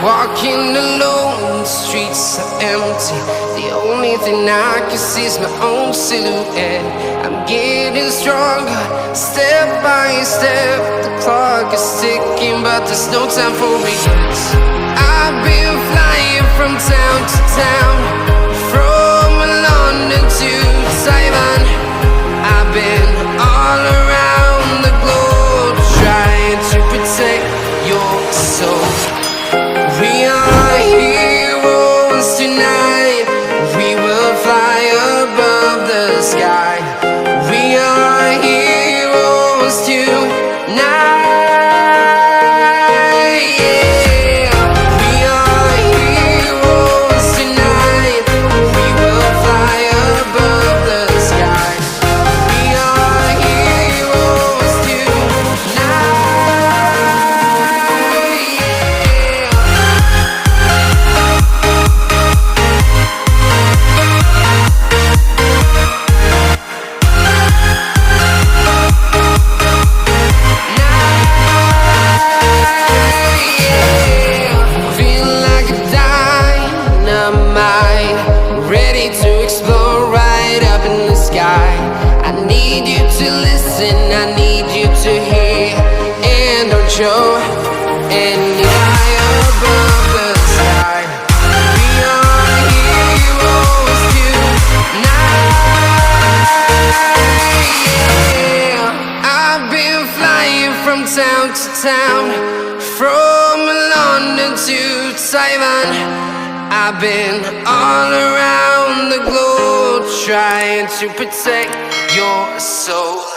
Walking alone, the streets are empty. The only thing I can see is my own silhouette. I'm getting stronger, step by step. The clock is ticking, but there's no time for regrets. I've been flying from town to town, from London to Taiwan. I've been all around the globe, trying to protect your soul. We are heroes tonight. We will fly above the sky. We are heroes tonight. Yeah. We are heroes tonight. We will fly above the sky. We are heroes tonight. Ready to explore right up in the sky. I need you to listen, I need you to hear, and don't show any fire above the sky. We are heroes tonight. Yeah. I've been flying from town to town, from London to Taiwan. I've been all around the globe, trying to protect your soul.